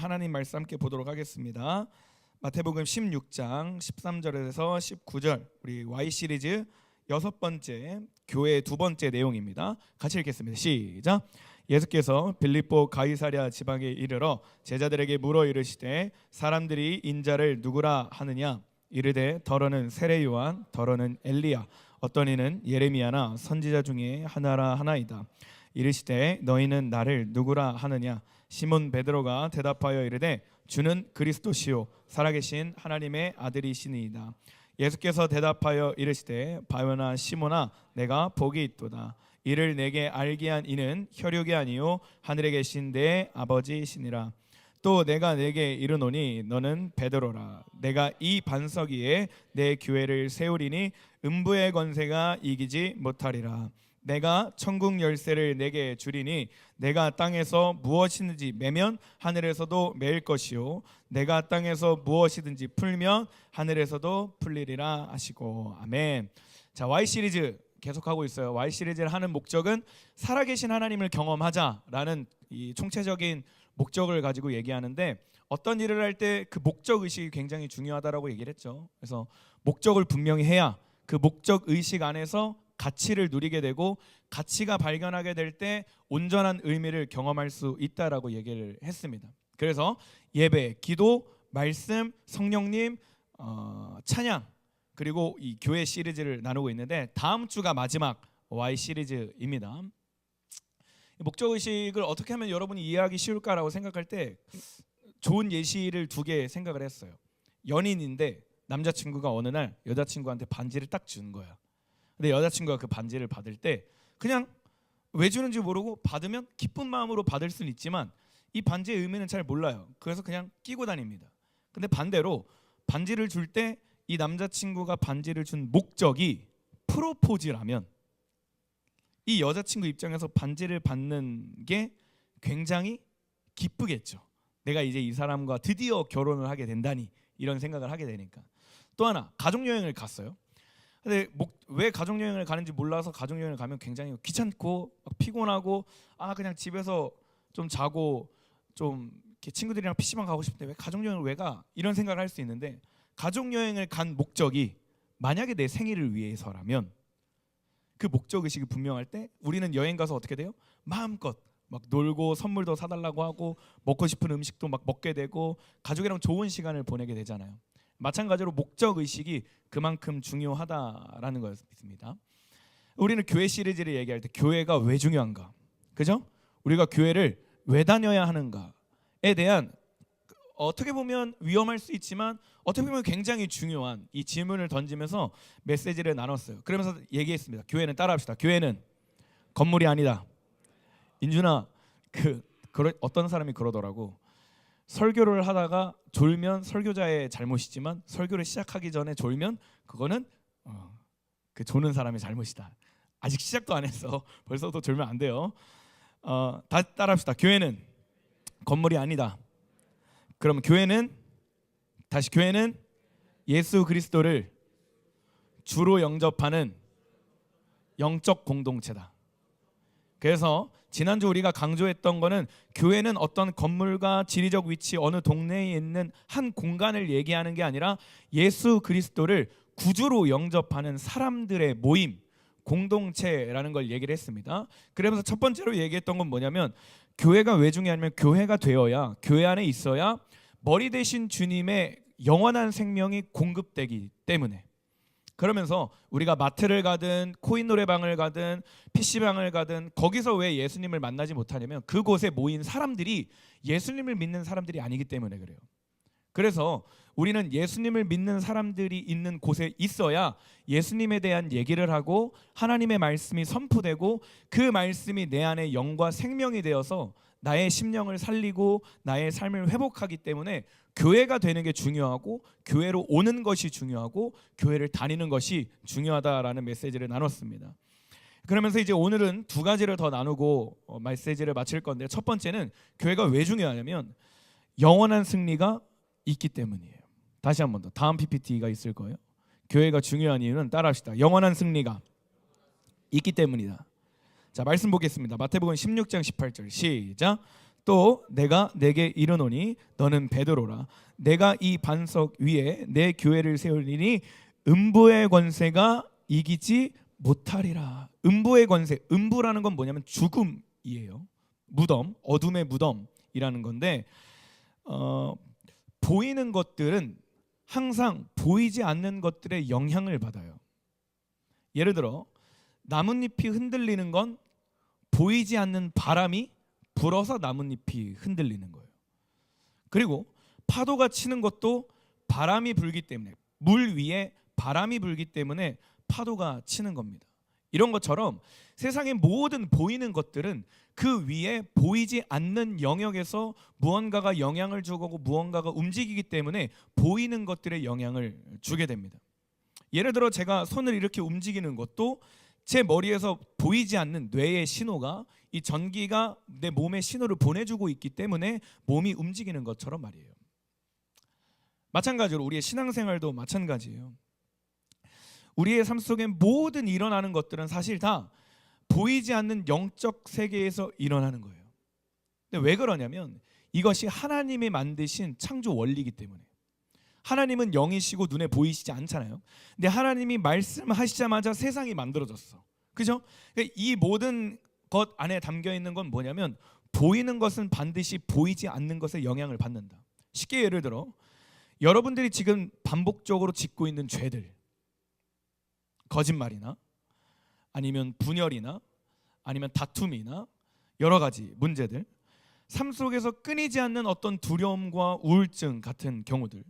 하나님 말씀 함께 보도록 하겠습니다. 마태복음 16장 13절에서 19절 우리 Y 시리즈 여섯 번째 교회 두 번째 내용입니다. 같이 읽겠습니다. 시작. 예수께서 빌립보 가이사랴 지방에 이르러 제자들에게 물어 이르시되 사람들이 인자를 누구라 하느냐? 이르되 더러는 세례 요한, 더러는 엘리야, 어떤 이는 예레미야나 선지자 중에 하나라 하나이다. 이르시되 너희는 나를 누구라 하느냐? 시몬 베드로가 대답하여 이르되 주는 그리스도시요 살아계신 하나님의 아들이시니이다. 예수께서 대답하여 이르시되 바요나 시몬아 내가 복이 있도다. 이를 내게 알게 한 이는 혈육이 아니요 하늘에 계신 내 아버지시니라. 또 내가 내게 이르노니 너는 베드로라. 내가 이 반석 위에 내 교회를 세우리니 음부의 권세가 이기지 못하리라. 내가 천국 열쇠를 내게 주리니 내가 땅에서 무엇이든지 매면 하늘에서도 매일 것이요 내가 땅에서 무엇이든지 풀면 하늘에서도 풀리리라 하시고. 아멘. 자, Y 시리즈 계속하고 있어요. Y 시리즈를 하는 목적은 살아계신 하나님을 경험하자라는 이 총체적인 목적을 가지고 얘기하는데, 어떤 일을 할 때 그 목적 의식이 굉장히 중요하다라고 얘기를 했죠. 그래서 목적을 분명히 해야 그 목적 의식 안에서 가치를 누리게 되고 가치가 발견하게 될 때 온전한 의미를 경험할 수 있다라고 얘기를 했습니다. 그래서 예배, 기도, 말씀, 성령님, 찬양, 그리고 이 교회 시리즈를 나누고 있는데 다음 주가 마지막 Y 시리즈입니다. 목적 의식을 어떻게 하면 여러분이 이해하기 쉬울까라고 생각할 때 좋은 예시를 두 개 생각을 했어요. 연인인데 남자친구가 어느 날 여자친구한테 반지를 딱 주는 거야. 근데 여자친구가 그 반지를 받을 때 그냥 왜 주는지 모르고 받으면 기쁜 마음으로 받을 수는 있지만 이 반지의 의미는 잘 몰라요. 그래서 그냥 끼고 다닙니다. 근데 반대로 반지를 줄 때 이 남자친구가 반지를 준 목적이 프로포즈라면 이 여자친구 입장에서 반지를 받는 게 굉장히 기쁘겠죠. 내가 이제 이 사람과 드디어 결혼을 하게 된다니, 이런 생각을 하게 되니까. 또 하나, 가족여행을 갔어요. 근데 왜 가족여행을 가는지 몰라서 가족여행을 가면 굉장히 귀찮고 피곤하고 그냥 집에서 좀 자고 좀 이렇게 친구들이랑 PC방 가고 싶은데 왜 가족여행을 왜 가? 이런 생각을 할 수 있는데, 가족여행을 간 목적이 만약에 내 생일을 위해서라면 그 목적 의식이 분명할 때 우리는 여행 가서 어떻게 돼요? 마음껏 막 놀고 선물도 사달라고 하고 먹고 싶은 음식도 막 먹게 되고 가족이랑 좋은 시간을 보내게 되잖아요. 마찬가지로 목적 의식이 그만큼 중요하다라는 거였습니다. 우리는 교회 시리즈를 얘기할 때 교회가 왜 중요한가, 그죠? 우리가 교회를 왜 다녀야 하는가에 대한 어떻게 보면 위험할 수 있지만 어떻게 보면 굉장히 중요한 이 질문을 던지면서 메시지를 나눴어요. 그러면서 얘기했습니다. 교회는, 따라합시다. 교회는 건물이 아니다. 인준아, 어떤 사람이 그러더라고. 설교를 하다가 졸면 설교자의 잘못이지만 설교를 시작하기 전에 졸면 그거는 그 조는 사람의 잘못이다. 아직 시작도 안 했어. 벌써도 졸면 안 돼요. 다 따라합시다. 교회는 건물이 아니다. 그럼 교회는 예수 그리스도를 주로 영접하는 영적 공동체다. 그래서 지난주 우리가 강조했던 거는 교회는 어떤 건물과 지리적 위치 어느 동네에 있는 한 공간을 얘기하는 게 아니라 예수 그리스도를 구주로 영접하는 사람들의 모임, 공동체라는 걸 얘기를 했습니다. 그러면서 첫 번째로 얘기했던 건 뭐냐면, 교회가 왜 중요하냐면 교회가 되어야, 교회 안에 있어야 머리 대신 주님의 영원한 생명이 공급되기 때문에. 그러면서 우리가 마트를 가든 코인 노래방을 가든 PC방을 가든 거기서 왜 예수님을 만나지 못하냐면 그곳에 모인 사람들이 예수님을 믿는 사람들이 아니기 때문에 그래요. 그래서 우리는 예수님을 믿는 사람들이 있는 곳에 있어야 예수님에 대한 얘기를 하고 하나님의 말씀이 선포되고 그 말씀이 내 안에 영과 생명이 되어서 나의 심령을 살리고 나의 삶을 회복하기 때문에 교회가 되는 게 중요하고 교회로 오는 것이 중요하고 교회를 다니는 것이 중요하다라는 메시지를 나눴습니다. 그러면서 이제 오늘은 두 가지를 더 나누고 메시지를 마칠 건데, 첫 번째는 교회가 왜 중요하냐면 영원한 승리가 있기 때문이에요. 다시 한 번 더, 다음 PPT가 있을 거예요. 교회가 중요한 이유는, 따라합시다. 영원한 승리가 있기 때문이다. 자, 말씀 보겠습니다. 마태복음 16장 18절 시작. 또 내가 내게 이르노니 너는 베드로라. 내가 이 반석 위에 내 교회를 세우리니 음부의 권세가 이기지 못하리라. 음부의 권세, 음부라는 건 뭐냐면 죽음이에요. 무덤, 어둠의 무덤이라는 건데 보이는 것들은 항상 보이지 않는 것들의 영향을 받아요. 예를 들어 나뭇잎이 흔들리는 건 보이지 않는 바람이 불어서 나뭇잎이 흔들리는 거예요. 그리고 파도가 치는 것도 바람이 불기 때문에, 물 위에 바람이 불기 때문에 파도가 치는 겁니다. 이런 것처럼 세상의 모든 보이는 것들은 그 위에 보이지 않는 영역에서 무언가가 영향을 주고 무언가가 움직이기 때문에 보이는 것들에 영향을 주게 됩니다. 예를 들어 제가 손을 이렇게 움직이는 것도 제 머리에서 보이지 않는 뇌의 신호가, 이 전기가 내 몸에 신호를 보내주고 있기 때문에 몸이 움직이는 것처럼 말이에요. 마찬가지로 우리의 신앙생활도 마찬가지예요. 우리의 삶 속에 모든 일어나는 것들은 사실 다 보이지 않는 영적 세계에서 일어나는 거예요. 근데 왜 그러냐면 이것이 하나님이 만드신 창조 원리이기 때문에. 하나님은 영이시고 눈에 보이시지 않잖아요. 근데 하나님이 말씀하시자마자 세상이 만들어졌어. 그죠? 이 모든 것 안에 담겨 있는 건 뭐냐면 보이는 것은 반드시 보이지 않는 것에 영향을 받는다. 쉽게 예를 들어 여러분들이 지금 반복적으로 짓고 있는 죄들, 거짓말이나 아니면 분열이나 아니면 다툼이나 여러 가지 문제들, 삶 속에서 끊이지 않는 어떤 두려움과 우울증 같은 경우들,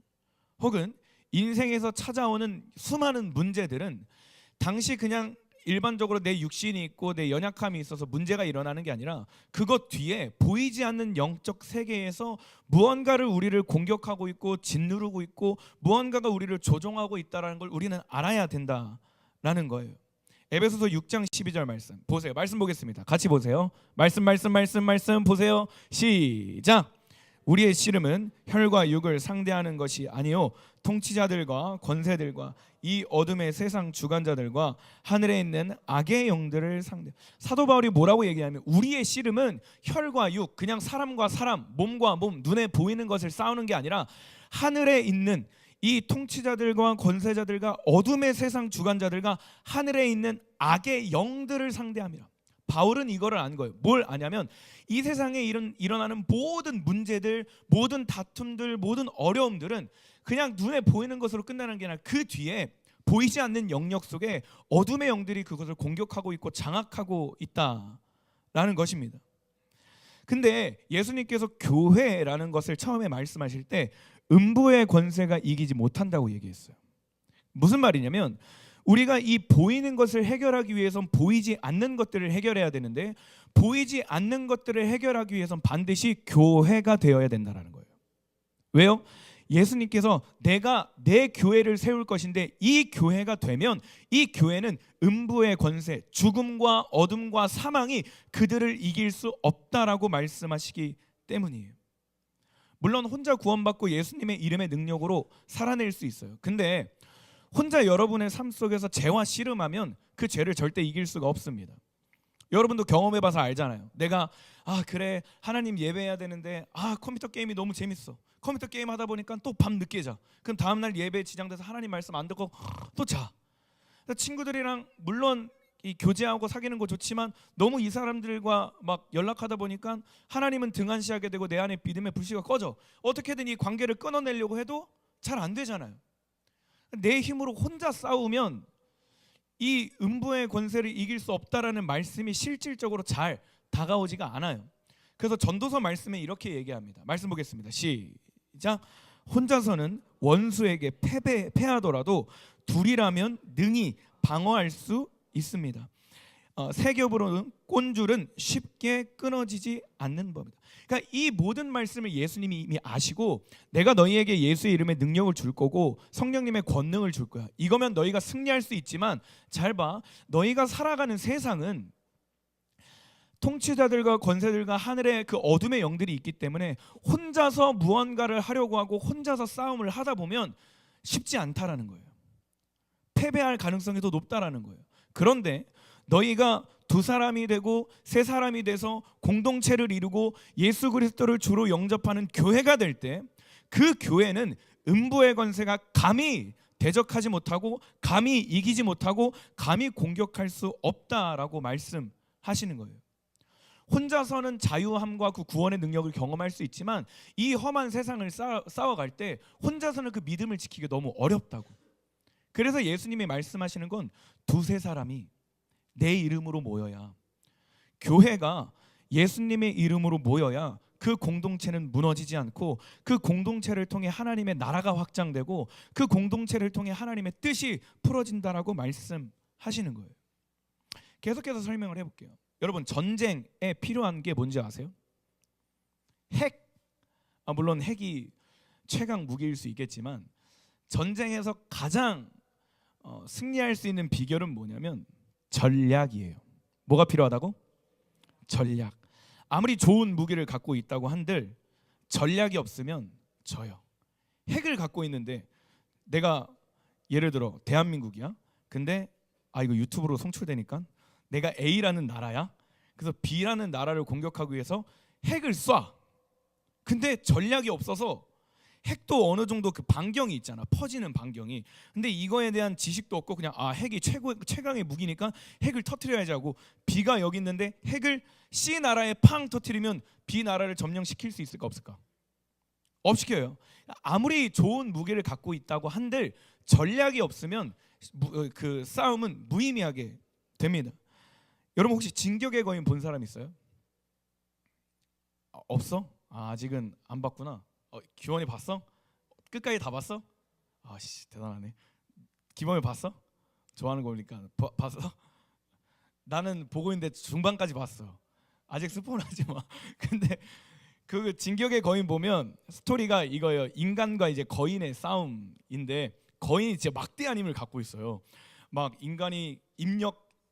혹은 인생에서 찾아오는 수많은 문제들은 당시 그냥 일반적으로 내 육신이 있고 내 연약함이 있어서 문제가 일어나는 게 아니라 그것 뒤에 보이지 않는 영적 세계에서 무언가를 우리를 공격하고 있고 짓누르고 있고 무언가가 우리를 조종하고 있다는 걸 우리는 알아야 된다라는 거예요. 에베소서 6장 12절 말씀 보세요. 말씀 보겠습니다. 같이 보세요. 말씀 보세요. 시작. 우리의 씨름은 혈과 육을 상대하는 것이 아니요 통치자들과 권세들과 이 어둠의 세상 주관자들과 하늘에 있는 악의 영들을 상대. 사도 바울이 뭐라고 얘기하면 우리의 씨름은 혈과 육, 그냥 사람과 사람, 몸과 몸, 눈에 보이는 것을 싸우는 게 아니라 하늘에 있는 이 통치자들과 권세자들과 어둠의 세상 주관자들과 하늘에 있는 악의 영들을 상대합니다. 바울은 이거를 안 거예요. 뭘 아냐면 이 세상에 일어나는 모든 문제들, 모든 다툼들, 모든 어려움들은 그냥 눈에 보이는 것으로 끝나는 게 아니라 그 뒤에 보이지 않는 영역 속에 어둠의 영들이 그것을 공격하고 있고 장악하고 있다라는 것입니다. 근데 예수님께서 교회라는 것을 처음에 말씀하실 때 음부의 권세가 이기지 못한다고 얘기했어요. 무슨 말이냐면 우리가 이 보이는 것을 해결하기 위해선 보이지 않는 것들을 해결해야 되는데 보이지 않는 것들을 해결하기 위해선 반드시 교회가 되어야 된다는 거예요. 왜요? 예수님께서 내가 내 교회를 세울 것인데 이 교회가 되면 이 교회는 음부의 권세, 죽음과 어둠과 사망이 그들을 이길 수 없다라고 말씀하시기 때문이에요. 물론 혼자 구원받고 예수님의 이름의 능력으로 살아낼 수 있어요. 근데 혼자 여러분의 삶 속에서 죄와 씨름하면 그 죄를 절대 이길 수가 없습니다. 여러분도 경험해봐서 알잖아요. 내가 그래 하나님 예배해야 되는데 컴퓨터 게임이 너무 재밌어. 컴퓨터 게임 하다 보니까 또 밤 늦게 자. 그럼 다음날 예배에 지장돼서 하나님 말씀 안 듣고 또 자. 친구들이랑 물론 이 교제하고 사귀는 거 좋지만 너무 이 사람들과 막 연락하다 보니까 하나님은 등한시하게 되고 내 안에 믿음의 불씨가 꺼져. 어떻게든 이 관계를 끊어내려고 해도 잘 안 되잖아요. 내 힘으로 혼자 싸우면 이 음부의 권세를 이길 수 없다라는 말씀이 실질적으로 잘 다가오지가 않아요. 그래서 전도서 말씀에 이렇게 얘기합니다. 말씀 보겠습니다. 시작. 혼자서는 원수에게 패하더라도 둘이라면 능히 방어할 수 있습니다. 세 겹으로는 꼰줄은 쉽게 끊어지지 않는 법이다. 그러니까 이 모든 말씀을 예수님이 이미 아시고 내가 너희에게 예수의 이름에 능력을 줄 거고 성령님의 권능을 줄 거야. 이거면 너희가 승리할 수 있지만 잘 봐. 너희가 살아가는 세상은 통치자들과 권세들과 하늘의 그 어둠의 영들이 있기 때문에 혼자서 무언가를 하려고 하고 혼자서 싸움을 하다 보면 쉽지 않다라는 거예요. 패배할 가능성이 더 높다라는 거예요. 그런데 너희가 두 사람이 되고 세 사람이 돼서 공동체를 이루고 예수 그리스도를 주로 영접하는 교회가 될 때 그 교회는 음부의 권세가 감히 대적하지 못하고 감히 이기지 못하고 감히 공격할 수 없다라고 말씀하시는 거예요. 혼자서는 자유함과 그 구원의 능력을 경험할 수 있지만 이 험한 세상을 싸워갈 때 혼자서는 그 믿음을 지키기 너무 어렵다고. 그래서 예수님이 말씀하시는 건 두세 사람이 내 이름으로 모여야, 교회가 예수님의 이름으로 모여야 그 공동체는 무너지지 않고 그 공동체를 통해 하나님의 나라가 확장되고 그 공동체를 통해 하나님의 뜻이 풀어진다라고 말씀하시는 거예요. 계속해서 설명을 해볼게요. 여러분, 전쟁에 필요한 게 뭔지 아세요? 핵. 물론 핵이 최강 무기일 수 있겠지만 전쟁에서 가장 승리할 수 있는 비결은 뭐냐면 전략이에요. 뭐가 필요하다고? 전략. 아무리 좋은 무기를 갖고 있다고 한들 전략이 없으면 져요. 핵을 갖고 있는데 내가 예를 들어 대한민국이야. 근데 이거 유튜브로 송출되니까 내가 A라는 나라야. 그래서 B라는 나라를 공격하기 위해서 핵을 쏴. 근데 전략이 없어서 핵도 어느 정도 그 반경이 있잖아. 퍼지는 반경이. 근데 이거에 대한 지식도 없고 그냥 핵이 최강의 무기니까 핵을 터뜨려야지 하고 B가 여기 있는데 핵을 C 나라에 팡 터뜨리면 B 나라를 점령시킬 수 있을까 없을까? 없시켜요. 아무리 좋은 무기를 갖고 있다고 한들 전략이 없으면 그 싸움은 무의미하게 됩니다. 여러분 혹시 진격의 거인 본 사람 있어요? 없어? 아직은 안 봤구나. 기원이 봤어? 끝까지 다 봤어? 대단하네. 기범이 봤어? 좋아하는 거니까 봤어? 나는 보고 있는데 중반까지 봤어. 아직 스포하지 마. 근데 그 진격의 거인 보면 스토리가 이거예요. 인간과 이제 거인의 싸움인데 거인이 진짜 막대한 힘을 갖고 있어요. 막 인간이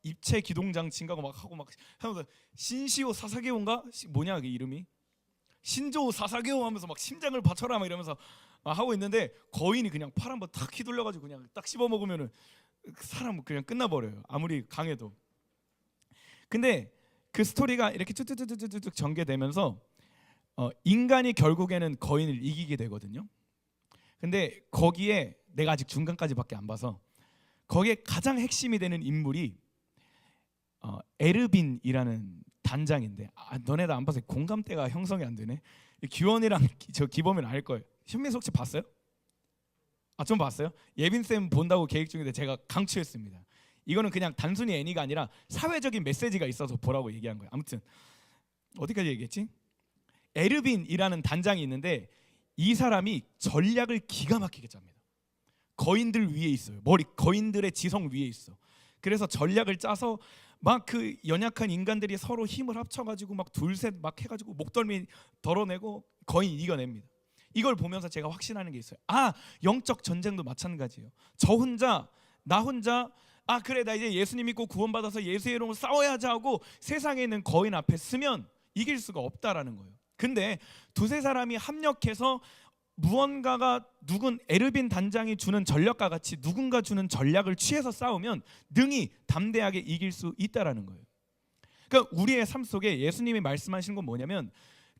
입체 기동 장치인가 막 하고 막 하면서 신시오 사사게오인가 뭐냐 그 이름이 신조 사사게오 하면서 막 심장을 바쳐라 막 이러면서 하고 있는데 거인이 그냥 팔 한번 탁 휘둘러가지고 그냥 딱 씹어 먹으면은 사람 그냥 끝나버려요. 아무리 강해도. 근데 그 스토리가 이렇게 쭉 전개되면서 인간이 결국에는 거인을 이기게 되거든요. 근데 거기에 내가 아직 중간까지밖에 안 봐서 거기에 가장 핵심이 되는 인물이 에르빈이라는 단장인데 너네들 안 봐서 공감대가 형성이 안 되네. 기원이랑 저 기범이는 알 거예요. 현민석 혹시 봤어요? 좀 봤어요? 예빈쌤 본다고 계획 중인데 제가 강추했습니다. 이거는 그냥 단순히 애니가 아니라 사회적인 메시지가 있어서 보라고 얘기한 거예요. 아무튼 어디까지 얘기했지? 에르빈이라는 단장이 있는데 이 사람이 전략을 기가 막히게 짭니다. 거인들 위에 있어요. 거인들의 지성 위에 있어. 그래서 전략을 짜서 막 그 연약한 인간들이 서로 힘을 합쳐가지고 막 둘셋 막 해가지고 목덜미 덜어내고 거인 이겨냅니다. 이걸 보면서 제가 확신하는 게 있어요. 영적 전쟁도 마찬가지예요. 나 혼자 그래 나 이제 예수님 믿고 구원받아서 예수의 이름으로 싸워야지 하고 세상에 있는 거인 앞에 쓰면 이길 수가 없다라는 거예요. 근데 두세 사람이 합력해서 무언가가 에르빈 단장이 주는 전략과 같이 누군가 주는 전략을 취해서 싸우면 능히 담대하게 이길 수 있다라는 거예요. 그러니까 우리의 삶 속에 예수님이 말씀하시는 건 뭐냐면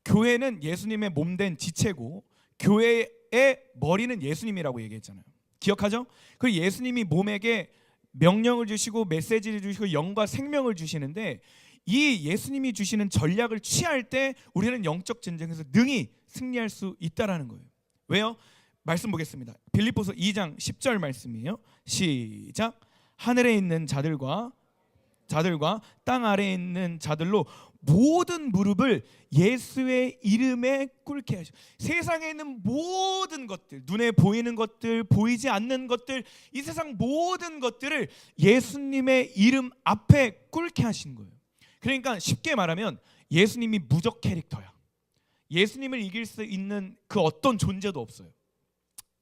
교회는 예수님의 몸된 지체고 교회의 머리는 예수님이라고 얘기했잖아요. 기억하죠? 그 예수님이 몸에게 명령을 주시고 메시지를 주시고 영과 생명을 주시는데 이 예수님이 주시는 전략을 취할 때 우리는 영적 전쟁에서 능히 승리할 수 있다라는 거예요. 왜요? 말씀 보겠습니다. 빌립보서 2장 10절 말씀이에요. 시작. 하늘에 있는 자들과 땅 아래에 있는 자들로 모든 무릎을 예수의 이름에 꿇게 하시오. 세상에 있는 모든 것들, 눈에 보이는 것들, 보이지 않는 것들, 이 세상 모든 것들을 예수님의 이름 앞에 꿇게 하신 거예요. 그러니까 쉽게 말하면 예수님이 무적 캐릭터야. 예수님을 이길 수 있는 그 어떤 존재도 없어요.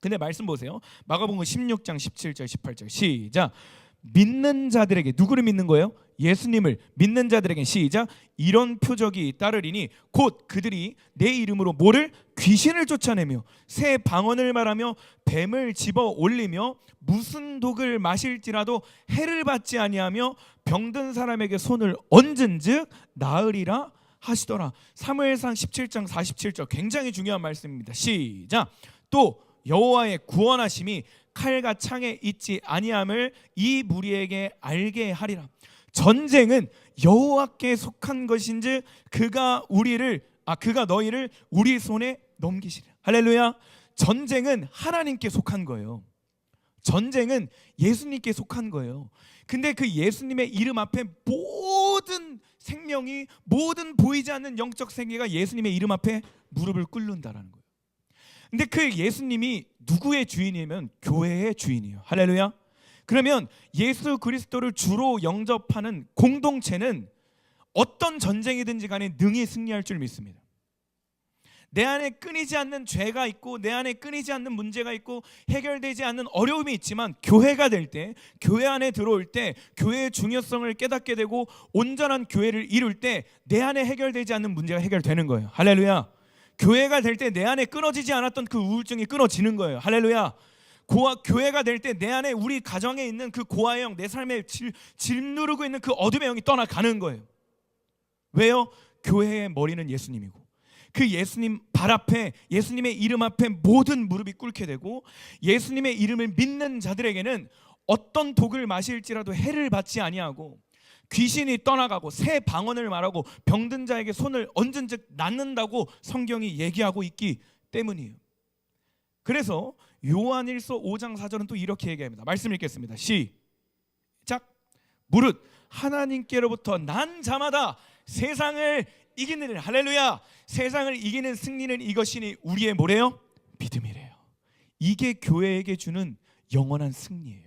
근데 말씀 보세요. 마가복음 16장 17절 18절 시작. 믿는 자들에게, 누구를 믿는 거예요? 예수님을 믿는 자들에게, 시작, 이런 표적이 따르리니 곧 그들이 내 이름으로 뭐를? 귀신을 쫓아내며 새 방언을 말하며 뱀을 집어 올리며 무슨 독을 마실지라도 해를 받지 아니하며 병든 사람에게 손을 얹은즉 나으리라 하시더라. 사무엘상 17장 47절, 굉장히 중요한 말씀입니다. 시작. 또 여호와의 구원하심이 칼과 창에 있지 아니함을 이 무리에게 알게 하리라. 전쟁은 여호와께 속한 것인지 그가 너희를 우리 손에 넘기시리라. 할렐루야. 전쟁은 하나님께 속한 거예요. 전쟁은 예수님께 속한 거예요. 근데 그 예수님의 이름 앞에 모든 생명이, 모든 보이지 않는 영적 세계가 예수님의 이름 앞에 무릎을 꿇는다라는 거예요. 근데 그 예수님이 누구의 주인이면 교회의 주인이에요. 할렐루야. 그러면 예수 그리스도를 주로 영접하는 공동체는 어떤 전쟁이든지 간에 능히 승리할 줄 믿습니다. 내 안에 끊이지 않는 죄가 있고 내 안에 끊이지 않는 문제가 있고 해결되지 않는 어려움이 있지만 교회가 될 때, 교회 안에 들어올 때 교회의 중요성을 깨닫게 되고 온전한 교회를 이룰 때 내 안에 해결되지 않는 문제가 해결되는 거예요. 할렐루야. 교회가 될 때 내 안에 끊어지지 않았던 그 우울증이 끊어지는 거예요. 할렐루야. 교회가 될 때 내 안에, 우리 가정에 있는 그 고아의 영, 내 삶에 짓누르고 있는 그 어둠의 영이 떠나가는 거예요. 왜요? 교회의 머리는 예수님이고 그 예수님 발 앞에, 예수님의 이름 앞에 모든 무릎이 꿇게 되고 예수님의 이름을 믿는 자들에게는 어떤 독을 마실지라도 해를 받지 아니하고 귀신이 떠나가고 새 방언을 말하고 병든 자에게 손을 얹은 즉 낫는다고 성경이 얘기하고 있기 때문이에요. 그래서 요한일서 5장 4절은 또 이렇게 얘기합니다. 말씀 읽겠습니다. 시작. 무릇 하나님께로부터 난 자마다 세상을 이기는, 할렐루야, 세상을 이기는 승리는 이것이니 우리의 뭐래요? 믿음이래요. 이게 교회에게 주는 영원한 승리예요.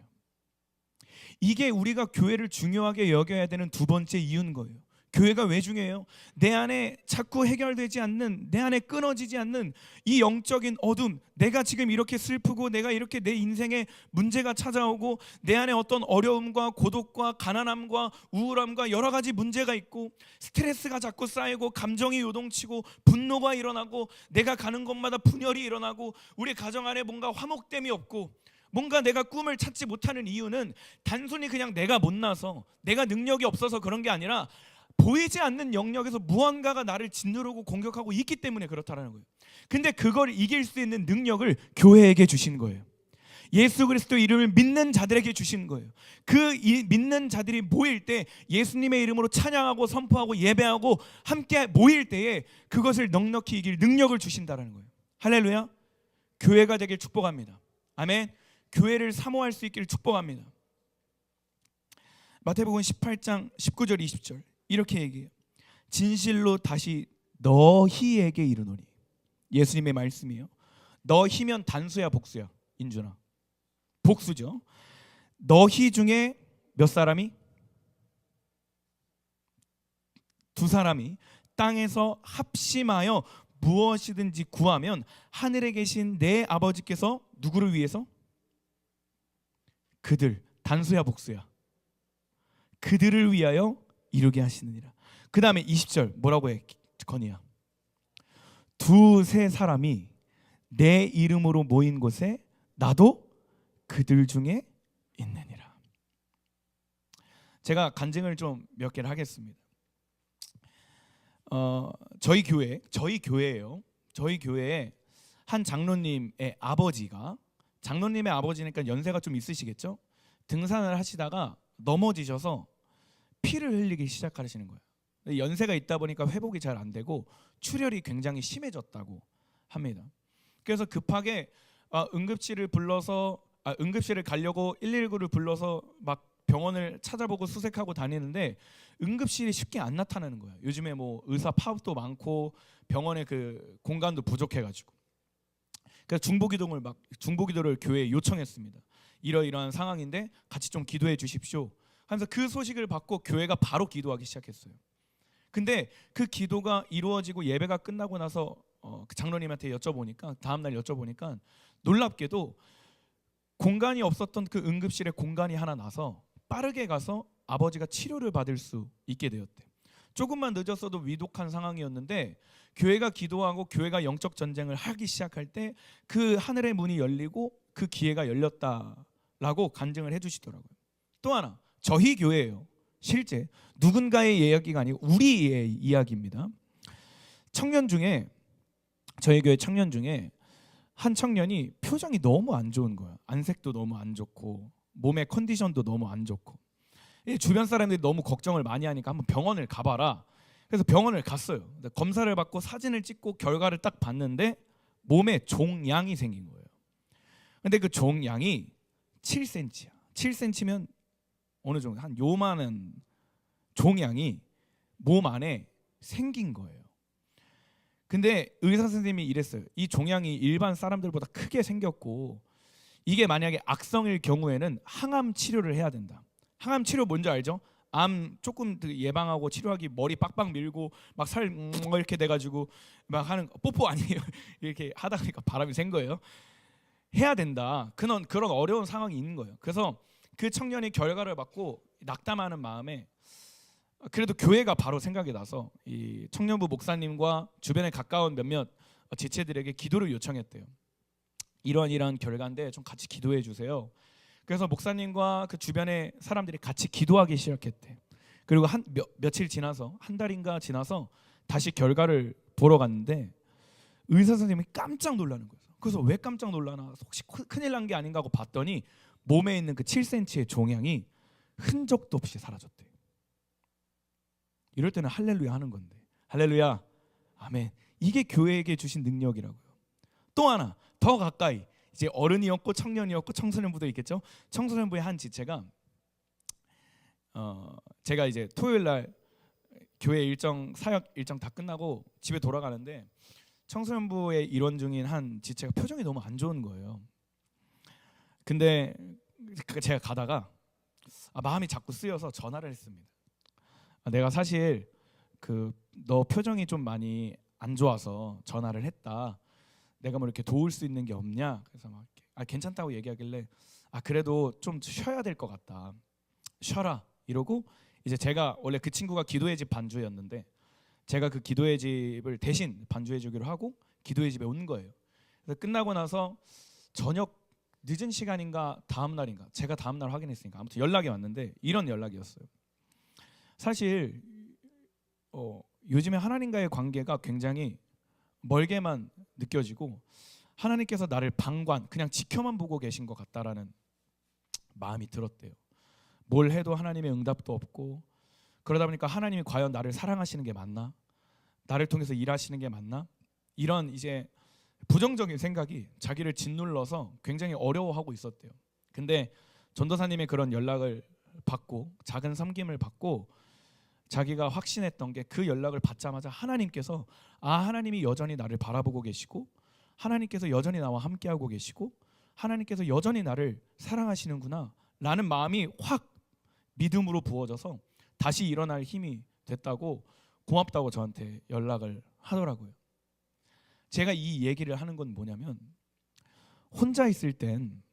이게 우리가 교회를 중요하게 여겨야 되는 두 번째 이유인 거예요. 교회가 왜 중요해요? 내 안에 자꾸 해결되지 않는, 내 안에 끊어지지 않는 이 영적인 어둠, 내가 지금 이렇게 슬프고 내가 이렇게 내 인생에 문제가 찾아오고 내 안에 어떤 어려움과 고독과 가난함과 우울함과 여러 가지 문제가 있고 스트레스가 자꾸 쌓이고 감정이 요동치고 분노가 일어나고 내가 가는 곳마다 분열이 일어나고 우리 가정 안에 뭔가 화목됨이 없고 뭔가 내가 꿈을 찾지 못하는 이유는 단순히 그냥 내가 못나서, 내가 능력이 없어서 그런 게 아니라 보이지 않는 영역에서 무언가가 나를 짓누르고 공격하고 있기 때문에 그렇다라는 거예요. 근데 그걸 이길 수 있는 능력을 교회에게 주신 거예요. 예수 그리스도 이름을 믿는 자들에게 주신 거예요. 믿는 자들이 모일 때 예수님의 이름으로 찬양하고 선포하고 예배하고 함께 모일 때에 그것을 넉넉히 이길 능력을 주신다라는 거예요. 할렐루야. 교회가 되길 축복합니다. 아멘. 교회를 사모할 수 있기를 축복합니다. 마태복음 18장 19절 20절 이렇게 얘기해요. 진실로 다시 너희에게 이르노니. 예수님의 말씀이에요. 너희면 단수야 복수야? 인준아, 복수죠. 너희 중에 몇 사람이? 두 사람이 땅에서 합심하여 무엇이든지 구하면 하늘에 계신 내 아버지께서 누구를 위해서? 그들, 단수야 복수야? 그들을 위하여 이루게 하시느니라. 그 다음에 20절 뭐라고 해 건이야? 두세 사람이 내 이름으로 모인 곳에 나도 그들 중에 있느니라. 제가 간증을 좀 몇 개를 하겠습니다. 저희 교회예요. 저희 교회에 한 장로님의 아버지가, 장로님의 아버지니까 연세가 좀 있으시겠죠? 등산을 하시다가 넘어지셔서 피를 흘리기 시작하시는 거예요. 연세가 있다 보니까 회복이 잘 안 되고 출혈이 굉장히 심해졌다고 합니다. 그래서 급하게 응급실을 가려고 119를 불러서 막 병원을 찾아보고 수색하고 다니는데 응급실이 쉽게 안 나타나는 거예요. 요즘에 뭐 의사 파업도 많고 병원에 그 공간도 부족해가지고. 그래서 중보기도를 교회에 요청했습니다. 이러이러한 상황인데 같이 좀 기도해 주십시오 하면서 그 소식을 받고 교회가 바로 기도하기 시작했어요. 근데 그 기도가 이루어지고 예배가 끝나고 나서 그 장로님한테 다음날 여쭤보니까 놀랍게도 공간이 없었던 그 응급실에 공간이 하나 나서 빠르게 가서 아버지가 치료를 받을 수 있게 되었대. 조금만 늦었어도 위독한 상황이었는데 교회가 기도하고 교회가 영적 전쟁을 하기 시작할 때 그 하늘의 문이 열리고 그 기회가 열렸다라고 간증을 해주시더라고요. 또 하나, 저희 교회예요. 실제 누군가의 이야기가 아니고 우리의 이야기입니다. 청년 중에, 저희 교회 청년 중에 한 청년이 표정이 너무 안 좋은 거야. 안색도 너무 안 좋고 몸의 컨디션도 너무 안 좋고, 주변 사람들이 너무 걱정을 많이 하니까 한번 병원을 가봐라. 그래서 병원을 갔어요. 검사를 받고 사진을 찍고 결과를 딱 봤는데 몸에 종양이 생긴 거예요. 근데 그 종양이 7cm야. 7cm면 어느 정도 한 요만한 종양이 몸 안에 생긴 거예요. 근데 의사 선생님이 이랬어요. 이 종양이 일반 사람들보다 크게 생겼고 이게 만약에 악성일 경우에는 항암 치료를 해야 된다. 항암 치료 뭔지 알죠? 암 조금 예방하고 치료하기, 머리 빡빡 밀고 막 살 이렇게 돼가지고 막 하는 뽀뽀 아니에요. 이렇게 하다 보니까 바람이 샌 거예요. 해야 된다. 그런 어려운 상황이 있는 거예요. 그래서 그 청년이 결과를 받고 낙담하는 마음에 그래도 교회가 바로 생각이 나서 이 청년부 목사님과 주변에 가까운 몇몇 지체들에게 기도를 요청했대요. 이러한 결과인데 좀 같이 기도해 주세요. 그래서 목사님과 그 주변의 사람들이 같이 기도하기 시작했대. 그리고 며칠 지나서, 한 달인가 지나서 다시 결과를 보러 갔는데 의사 선생님이 깜짝 놀라는 거예요. 그래서 왜 깜짝 놀라나, 혹시 큰일 난 게 아닌가 하고 봤더니 몸에 있는 그 7cm의 종양이 흔적도 없이 사라졌대. 이럴 때는 할렐루야 하는 건데, 할렐루야, 아멘. 이게 교회에게 주신 능력이라고요. 또 하나 더 가까이, 이제 어른이었고 청년이었고 청소년부도 있겠죠. 청소년부의 한 지체가 제가 이제 토요일 날 교회 일정, 사역 일정 다 끝나고 집에 돌아가는데 청소년부의 일원 중인 한 지체가 표정이 너무 안 좋은 거예요. 근데 제가 가다가 마음이 자꾸 쓰여서 전화를 했습니다. 내가 사실 너 표정이 좀 많이 안 좋아서 전화를 했다. 내가 뭐 이렇게 도울 수 있는 게 없냐? 그래서 막 괜찮다고 얘기하길래 그래도 좀 쉬어야 될 것 같다. 쉬어라 이러고, 이제 제가 원래 그 친구가 기도의 집 반주였는데 제가 그 기도의 집을 대신 반주해 주기로 하고 기도의 집에 온 거예요. 그래서 끝나고 나서 저녁 늦은 시간인가 다음 날인가, 제가 다음 날 확인했으니까 아무튼 연락이 왔는데 이런 연락이었어요. 사실 요즘에 하나님과의 관계가 굉장히 멀게만 느껴지고 하나님께서 나를 방관, 그냥 지켜만 보고 계신 것 같다라는 마음이 들었대요. 뭘 해도 하나님의 응답도 없고, 그러다 보니까 하나님이 과연 나를 사랑하시는 게 맞나? 나를 통해서 일하시는 게 맞나? 이런 이제 부정적인 생각이 자기를 짓눌러서 굉장히 어려워하고 있었대요. 근데 전도사님의 그런 연락을 받고 작은 섬김을 받고 자기가 확신했던 게, 그 연락을 받자마자 하나님께서 하나님이 여전히 나를 바라보고 계시고 하나님께서 여전히 나와 함께하고 계시고 하나님께서 여전히 나를 사랑하시는구나 라는 마음이 확 믿음으로 부어져서 다시 일어날 힘이 됐다고, 고맙다고 저한테 연락을 하더라고요. 제가 이 얘기를 하는 건 뭐냐면, 혼자 있을 땐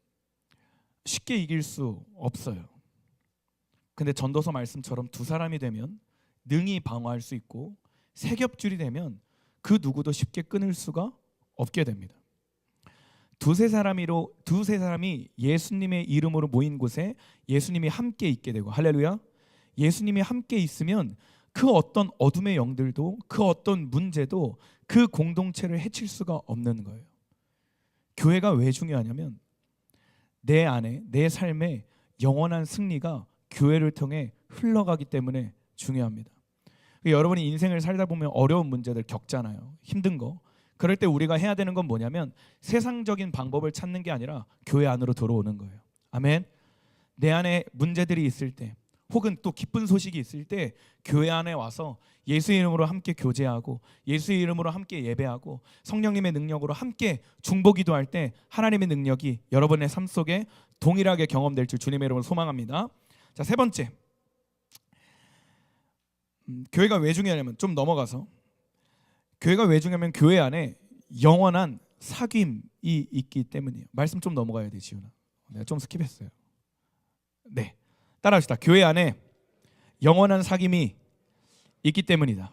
쉽게 이길 수 없어요. 근데 전도서 말씀처럼 두 사람이 되면 능히 방어할 수 있고, 세 겹줄이 되면 그 누구도 쉽게 끊을 수가 없게 됩니다. 두세 사람이 예수님의 이름으로 모인 곳에 예수님이 함께 있게 되고, 할렐루야, 예수님이 함께 있으면 그 어떤 어둠의 영들도, 그 어떤 문제도 그 공동체를 해칠 수가 없는 거예요. 교회가 왜 중요하냐면 내 안에, 내 삶에 영원한 승리가 교회를 통해 흘러가기 때문에 중요합니다. 여러분이 인생을 살다 보면 어려운 문제들 겪잖아요. 힘든 거. 그럴 때 우리가 해야 되는 건 뭐냐면 세상적인 방법을 찾는 게 아니라 교회 안으로 들어오는 거예요. 아멘. 내 안에 문제들이 있을 때, 혹은 또 기쁜 소식이 있을 때 교회 안에 와서 예수의 이름으로 함께 교제하고 예수의 이름으로 함께 예배하고 성령님의 능력으로 함께 중보기도할 때 하나님의 능력이 여러분의 삶 속에 동일하게 경험될 줄 주님의 이름으로 소망합니다. 자, 세 번째, 교회가 왜 중요하냐면, 좀 넘어가서, 교회가 왜 중요하면 교회 안에 영원한 사귐이 있기 때문이에요. 말씀 좀 넘어가야 돼, 지훈아. 내가 좀 스킵했어요. 네, 따라합시다. 교회 안에 영원한 사귐이 있기 때문이다.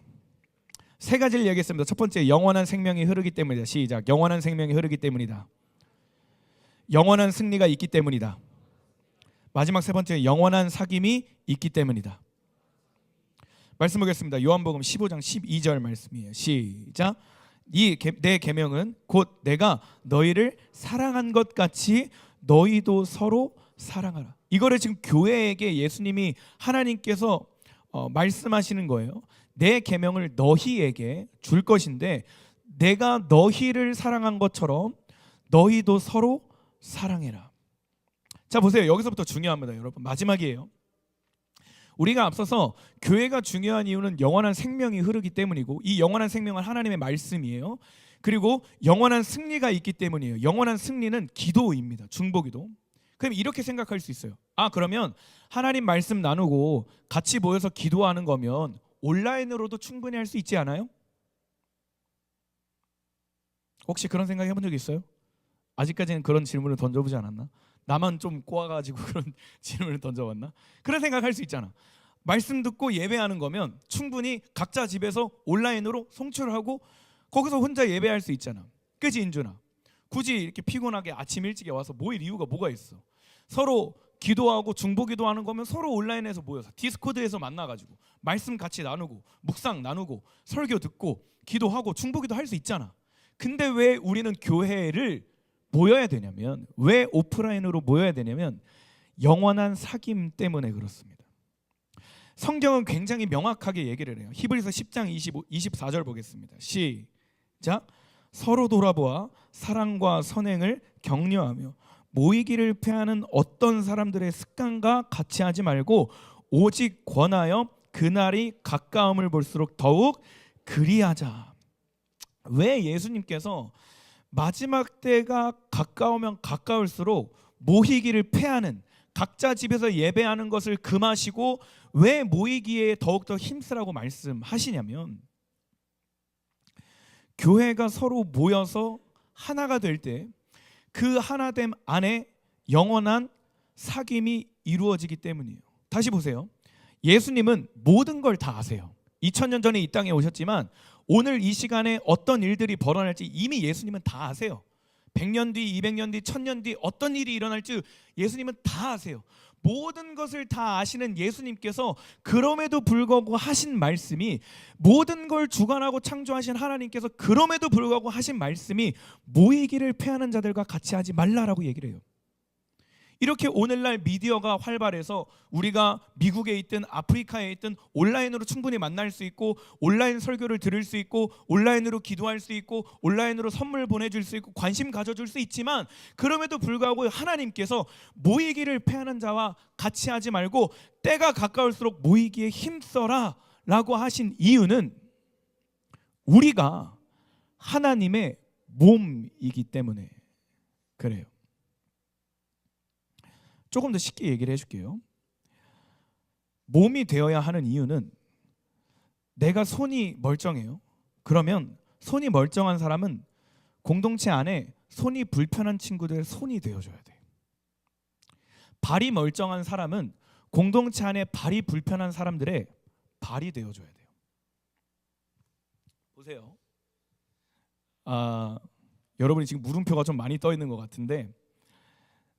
세 가지를 얘기했습니다. 첫 번째, 영원한 생명이 흐르기 때문이다. 시작. 영원한 생명이 흐르기 때문이다. 영원한 승리가 있기 때문이다. 마지막 세 번째, 영원한 사귐이 있기 때문이다. 말씀 보겠습니다. 요한복음 15장 12절 말씀이에요. 시작. 내 계명은 곧 내가 너희를 사랑한 것 같이 너희도 서로 사랑하라. 이거를 지금 교회에게 예수님이 하나님께서 말씀하시는 거예요. 내 계명을 너희에게 줄 것인데 내가 너희를 사랑한 것처럼 너희도 서로 사랑해라. 자, 보세요. 여기서부터 중요합니다, 여러분. 마지막이에요. 우리가 앞서서 교회가 중요한 이유는 영원한 생명이 흐르기 때문이고, 이 영원한 생명은 하나님의 말씀이에요. 그리고 영원한 승리가 있기 때문이에요. 영원한 승리는 기도입니다. 중보기도. 그럼 이렇게 생각할 수 있어요. 그러면 하나님 말씀 나누고 같이 모여서 기도하는 거면 온라인으로도 충분히 할 수 있지 않아요? 혹시 그런 생각 해본 적 있어요? 아직까지는 그런 질문을 던져보지 않았나? 나만 좀 꼬아가지고 그런 질문을 던져봤나? 그런 생각할 수 있잖아. 말씀 듣고 예배하는 거면 충분히 각자 집에서 온라인으로 송출하고 거기서 혼자 예배할 수 있잖아. 그치, 인준아? 굳이 이렇게 피곤하게 아침 일찍에 와서 모일 이유가 뭐가 있어? 서로 기도하고 중보기도하는 거면 서로 온라인에서 모여서 디스코드에서 만나가지고 말씀 같이 나누고 묵상 나누고 설교 듣고 기도하고 중보기도 할 수 있잖아. 근데 왜 우리는 교회를 모여야 되냐면, 왜 오프라인으로 모여야 되냐면 영원한 사귐 때문에 그렇습니다. 성경은 굉장히 명확하게 얘기를 해요. 히브리서 10장 24절 보겠습니다. 시작. 서로 돌아보아 사랑과 선행을 격려하며 모이기를 패하는 어떤 사람들의 습관과 같이 하지 말고 오직 권하여 그날이 가까움을 볼수록 더욱 그리하자. 왜 예수님께서 마지막 때가 가까우면 가까울수록 모이기를 패하는, 각자 집에서 예배하는 것을 금하시고 왜 모이기에 더욱더 힘쓰라고 말씀하시냐면, 교회가 서로 모여서 하나가 될 때 그 하나됨 안에 영원한 사귐이 이루어지기 때문이에요. 다시 보세요. 예수님은 모든 걸 다 아세요. 2000년 전에 이 땅에 오셨지만 오늘 이 시간에 어떤 일들이 벌어날지 이미 예수님은 다 아세요. 100년 뒤, 200년 뒤, 1000년 뒤 어떤 일이 일어날지 예수님은 다 아세요. 모든 것을 다 아시는 예수님께서 그럼에도 불구하고 하신 말씀이, 모든 걸 주관하고 창조하신 하나님께서 그럼에도 불구하고 하신 말씀이 모이기를 패하는 자들과 같이 하지 말라라고 얘기를 해요. 이렇게 오늘날 미디어가 활발해서 우리가 미국에 있든 아프리카에 있든 온라인으로 충분히 만날 수 있고, 온라인 설교를 들을 수 있고, 온라인으로 기도할 수 있고, 온라인으로 선물 보내줄 수 있고, 관심 가져줄 수 있지만, 그럼에도 불구하고 하나님께서 모이기를 패하는 자와 같이 하지 말고 때가 가까울수록 모이기에 힘써라 라고 하신 이유는 우리가 하나님의 몸이기 때문에 그래요. 조금 더 쉽게 얘기를 해줄게요. 몸이 되어야 하는 이유는, 내가 손이 멀쩡해요. 그러면 손이 멀쩡한 사람은 공동체 안에 손이 불편한 친구들의 손이 되어줘야 돼요. 발이 멀쩡한 사람은 공동체 안에 발이 불편한 사람들의 발이 되어줘야 돼요. 보세요. 여러분이 지금 물음표가 좀 많이 떠 있는 것 같은데,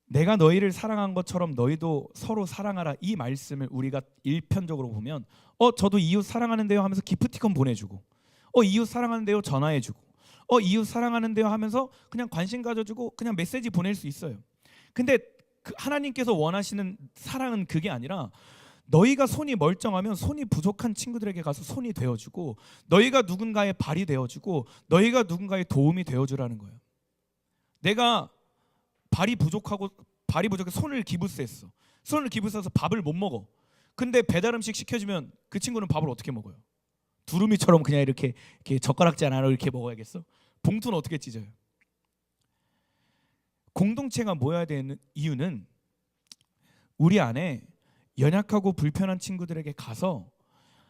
내가 너희를 사랑한 것처럼 너희도 서로 사랑하라, 이 말씀을 우리가 일편적으로 보면 저도 이웃 사랑하는데요 하면서 기프티콘 보내주고, 이웃 사랑하는데요 전화해주고, 이웃 사랑하는데요 하면서 그냥 관심 가져주고 그냥 메시지 보낼 수 있어요. 근데 하나님께서 원하시는 사랑은 그게 아니라, 너희가 손이 멀쩡하면 손이 부족한 친구들에게 가서 손이 되어주고, 너희가 누군가의 발이 되어주고, 너희가 누군가의 도움이 되어주라는 거예요. 내가 발이 부족해 손을 기부스했어. 손을 기부스해서 밥을 못 먹어. 근데 배달 음식 시켜주면 그 친구는 밥을 어떻게 먹어요? 두루미처럼 그냥 이렇게 젓가락질 안 하고 이렇게 먹어야겠어? 봉투는 어떻게 찢어요? 공동체가 모여야 되는 이유는, 우리 안에 연약하고 불편한 친구들에게 가서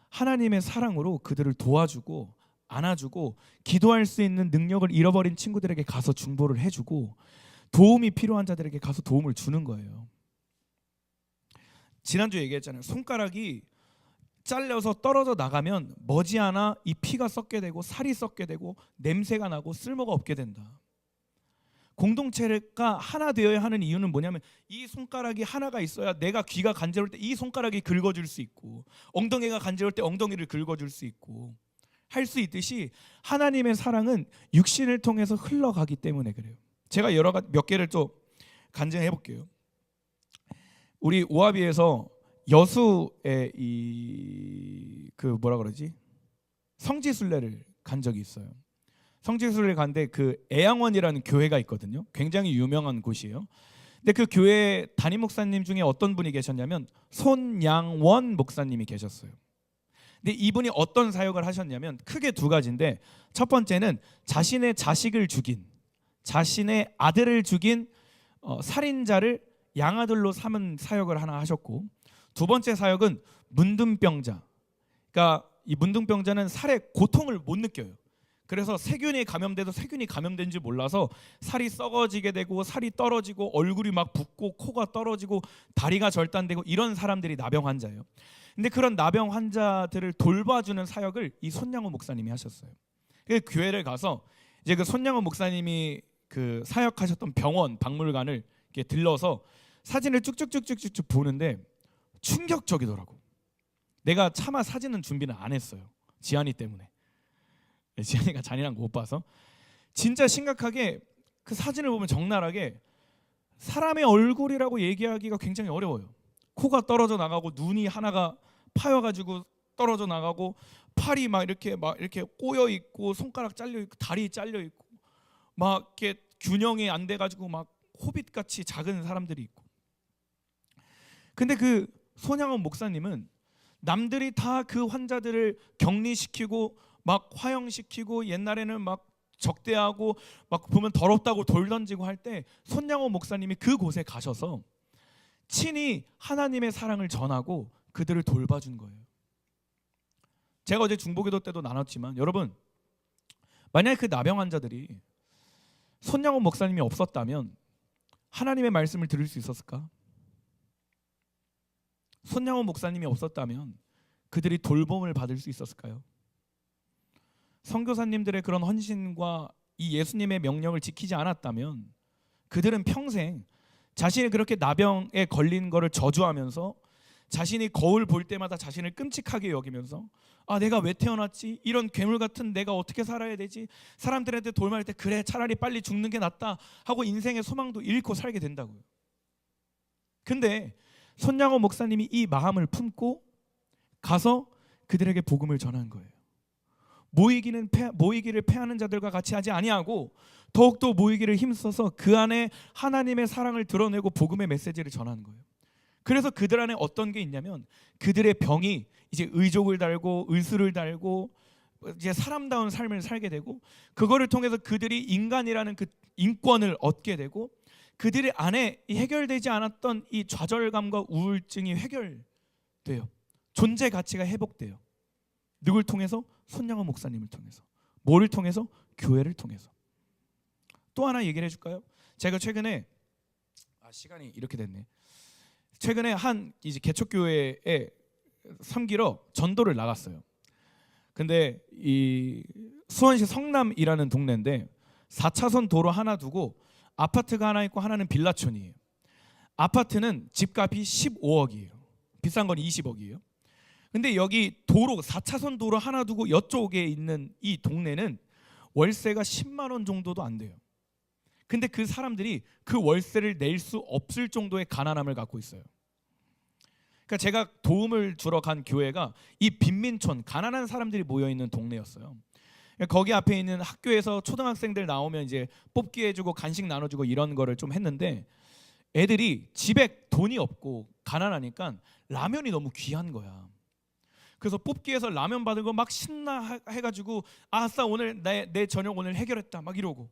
하나님의 사랑으로 그들을 도와주고 안아주고, 기도할 수 있는 능력을 잃어버린 친구들에게 가서 중보를 해주고, 도움이 필요한 자들에게 가서 도움을 주는 거예요. 지난주에 얘기했잖아요. 손가락이 잘려서 떨어져 나가면 머지않아 이 피가 썩게 되고 살이 썩게 되고 냄새가 나고 쓸모가 없게 된다. 공동체가 하나 되어야 하는 이유는 뭐냐면 이 손가락이 하나가 있어야 내가 귀가 간지러울 때 이 손가락이 긁어줄 수 있고 엉덩이가 간지러울 때 엉덩이를 긁어줄 수 있고 할 수 있듯이 하나님의 사랑은 육신을 통해서 흘러가기 때문에 그래요. 제가 몇 개를 또 간증해 볼게요. 우리 오하비에서 여수의 성지순례를 간 적이 있어요. 성지순례를 갔는데 그 애양원이라는 교회가 있거든요. 굉장히 유명한 곳이에요. 근데 그 교회 담임 목사님 중에 어떤 분이 계셨냐면 손양원 목사님이 계셨어요. 근데 이분이 어떤 사역을 하셨냐면 크게 두 가지인데, 첫 번째는 자신의 자식을 죽인, 자신의 아들을 죽인 살인자를 양아들로 삼은 사역을 하나 하셨고, 두 번째 사역은 문둥병자. 그러니까 이 문둥병자는 살의 고통을 못 느껴요. 그래서 세균이 감염돼도 세균이 감염된지 몰라서 살이 썩어지게 되고 살이 떨어지고 얼굴이 막 붓고 코가 떨어지고 다리가 절단되고 이런 사람들이 나병 환자예요. 근데 그런 나병 환자들을 돌봐주는 사역을 이 손양호 목사님이 하셨어요. 그 교회를 가서 이제 그 손양호 목사님이 그 사역하셨던 병원 박물관을 이렇게 들러서 사진을 쭉쭉쭉쭉쭉 보는데 충격적이더라고. 내가 차마 사진은 준비는 안 했어요. 지한이 때문에. 지한이가 잔인한 거 못 봐서. 진짜 심각하게 그 사진을 보면 적나라하게 사람의 얼굴이라고 얘기하기가 굉장히 어려워요. 코가 떨어져 나가고 눈이 하나가 파여가지고 떨어져 나가고 팔이 막 이렇게 꼬여 있고 손가락 잘려 있고 다리 잘려 있고 막 이렇게 균형이 안 돼가지고 막 호빗 같이 작은 사람들이 있고. 근데 그 손양원 목사님은 남들이 다 그 환자들을 격리시키고 막 화형시키고 옛날에는 막 적대하고 막 보면 더럽다고 돌 던지고 할 때 손양호 목사님이 그곳에 가셔서 친히 하나님의 사랑을 전하고 그들을 돌봐준 거예요. 제가 어제 중보기도 때도 나눴지만 여러분, 만약에 그 나병 환자들이 손양호 목사님이 없었다면 하나님의 말씀을 들을 수 있었을까? 손양호 목사님이 없었다면 그들이 돌봄을 받을 수 있었을까요? 선교사님들의 그런 헌신과 이 예수님의 명령을 지키지 않았다면 그들은 평생 자신이 그렇게 나병에 걸린 거를 저주하면서 자신이 거울 볼 때마다 자신을 끔찍하게 여기면서 아, 내가 왜 태어났지? 이런 괴물 같은 내가 어떻게 살아야 되지? 사람들한테 돌말 때 그래, 차라리 빨리 죽는 게 낫다 하고 인생의 소망도 잃고 살게 된다고요. 근데 손양호 목사님이 이 마음을 품고 가서 그들에게 복음을 전한 거예요. 모이기를 패하는 자들과 같이 하지 아니하고 더욱더 모이기를 힘써서 그 안에 하나님의 사랑을 드러내고 복음의 메시지를 전하는 거예요. 그래서 그들 안에 어떤 게 있냐면 그들의 병이 이제 의족을 달고 의술을 달고 이제 사람다운 삶을 살게 되고, 그거를 통해서 그들이 인간이라는 그 인권을 얻게 되고, 그들의 안에 해결되지 않았던 이 좌절감과 우울증이 해결돼요. 존재 가치가 회복돼요. 누굴 통해서? 손양호 목사님을 통해서. 뭐를 통해서? 교회를 통해서. 또 하나 얘기를 해줄까요? 제가 최근에 시간이 이렇게 됐네. 최근에 한 이제 개척교회에 섬기러 전도를 나갔어요. 근데 이 수원시 성남이라는 동네인데 4차선 도로 하나 두고 아파트가 하나 있고 하나는 빌라촌이에요. 아파트는 집값이 15억이에요. 비싼 건 20억이에요. 근데 여기 도로 4차선 도로 하나 두고 이쪽에 있는 이 동네는 월세가 10만 원 정도도 안 돼요. 근데 그 사람들이 그 월세를 낼 수 없을 정도의 가난함을 갖고 있어요. 그러니까 제가 도움을 주러 간 교회가 이 빈민촌, 가난한 사람들이 모여 있는 동네였어요. 거기 앞에 있는 학교에서 초등학생들 나오면 이제 뽑기 해주고 간식 나눠주고 이런 거를 좀 했는데, 애들이 집에 돈이 없고 가난하니까 라면이 너무 귀한 거야. 그래서 뽑기에서 라면 받은 거 막 신나 해가지고 아싸, 오늘 내 저녁 오늘 해결했다 막 이러고,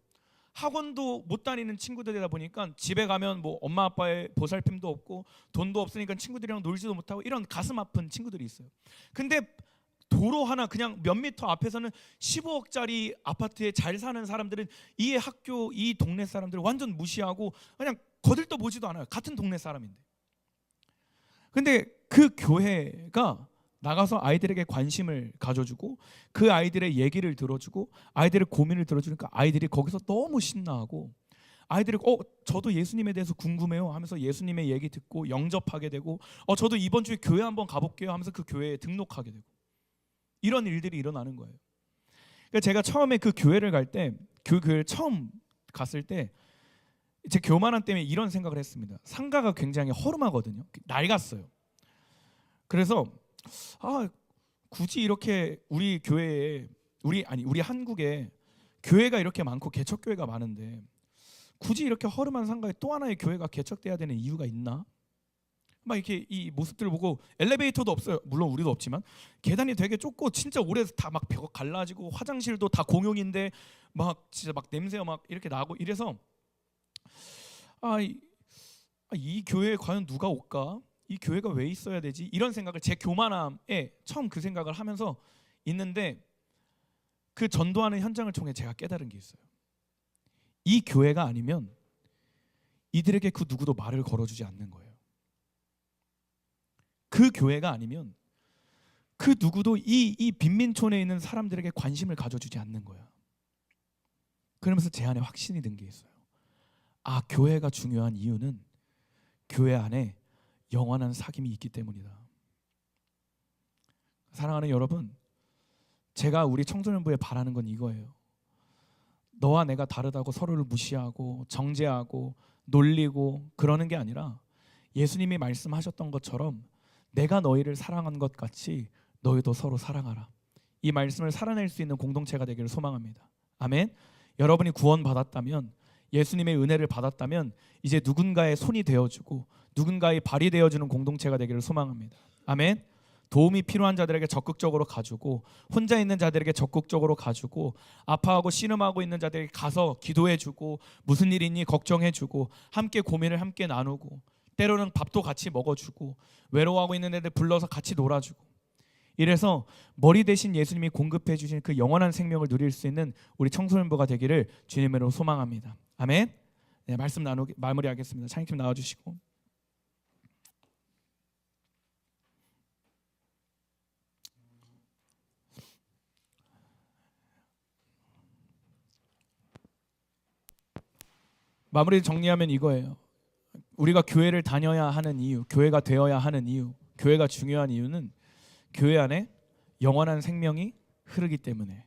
학원도 못 다니는 친구들이다 보니까 집에 가면 뭐 엄마 아빠의 보살핌도 없고 돈도 없으니까 친구들이랑 놀지도 못하고 이런 가슴 아픈 친구들이 있어요. 근데 도로 하나 그냥 몇 미터 앞에서는 15억짜리 아파트에 잘 사는 사람들은 이 학교, 이 동네 사람들을 완전 무시하고 그냥 거들떠 보지도 않아요. 같은 동네 사람인데. 근데 그 교회가 나가서 아이들에게 관심을 가져주고 그 아이들의 얘기를 들어주고 아이들의 고민을 들어주니까 아이들이 거기서 너무 신나하고 아이들이 저도 예수님에 대해서 궁금해요 하면서 예수님의 얘기 듣고 영접하게 되고 저도 이번 주에 교회 한번 가볼게요 하면서 그 교회에 등록하게 되고 이런 일들이 일어나는 거예요. 그러니까 제가 처음에 그 교회를 갈 때 그 교회를 처음 갔을 때 제 교만함 때문에 이런 생각을 했습니다. 상가가 굉장히 허름하거든요. 낡았어요. 그래서 굳이 이렇게 우리 교회에 우리 한국에 교회가 이렇게 많고 개척교회가 많은데 굳이 이렇게 허름한 상가에 또 하나의 교회가 개척돼야 되는 이유가 있나? 막 이렇게 이 모습들을 보고 엘리베이터도 없어요. 물론 우리도 없지만 계단이 되게 좁고 진짜 오래 다 막 벽 갈라지고 화장실도 다 공용인데 막 진짜 막 냄새가 막 이렇게 나고 이래서 이 교회에 과연 누가 올까? 이 교회가 왜 있어야 되지? 이런 생각을 제 교만함에 처음 그 생각을 하면서 있는데 그 전도하는 현장을 통해 제가 깨달은 게 있어요. 이 교회가 아니면 이들에게 그 누구도 말을 걸어주지 않는 거예요. 그 교회가 아니면 그 누구도 이 빈민촌에 있는 사람들에게 관심을 가져주지 않는 거야. 그러면서 제 안에 확신이 든 게 있어요. 교회가 중요한 이유는 교회 안에 영원한 사귐이 있기 때문이다. 사랑하는 여러분, 제가 우리 청소년부에 바라는 건 이거예요. 너와 내가 다르다고 서로를 무시하고 정죄하고 놀리고 그러는 게 아니라 예수님이 말씀하셨던 것처럼 내가 너희를 사랑한 것 같이 너희도 서로 사랑하라. 이 말씀을 살아낼 수 있는 공동체가 되기를 소망합니다. 아멘. 여러분이 구원받았다면 예수님의 은혜를 받았다면 이제 누군가의 손이 되어주고 누군가의 발이 되어주는 공동체가 되기를 소망합니다. 아멘. 도움이 필요한 자들에게 적극적으로 가주고 혼자 있는 자들에게 적극적으로 가주고 아파하고 씨름하고 있는 자들에게 가서 기도해주고 무슨 일 있니 걱정해주고 함께 고민을 함께 나누고 때로는 밥도 같이 먹어주고 외로워하고 있는 애들 불러서 같이 놀아주고 이래서 머리 대신 예수님이 공급해 주신 그 영원한 생명을 누릴 수 있는 우리 청소년부가 되기를 주님으로 소망합니다. 아멘. 네, 말씀 마무리하겠습니다. 찬양팀 나와주시고. 마무리 정리하면 이거예요. 우리가 교회를 다녀야 하는 이유, 교회가 되어야 하는 이유, 교회가 중요한 이유는 교회 안에 영원한 생명이 흐르기 때문에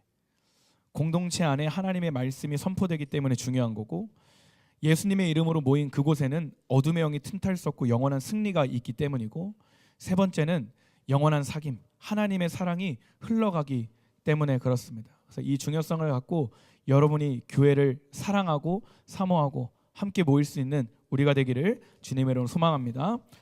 공동체 안에 하나님의 말씀이 선포되기 때문에 중요한 거고 예수님의 이름으로 모인 그곳에는 어둠의 영이 틈탈 수 없고 영원한 승리가 있기 때문이고 세 번째는 영원한 사귐, 하나님의 사랑이 흘러가기 때문에 그렇습니다. 그래서 이 중요성을 갖고 여러분이 교회를 사랑하고 사모하고 함께 모일 수 있는 우리가 되기를 주님의 이름으로 소망합니다.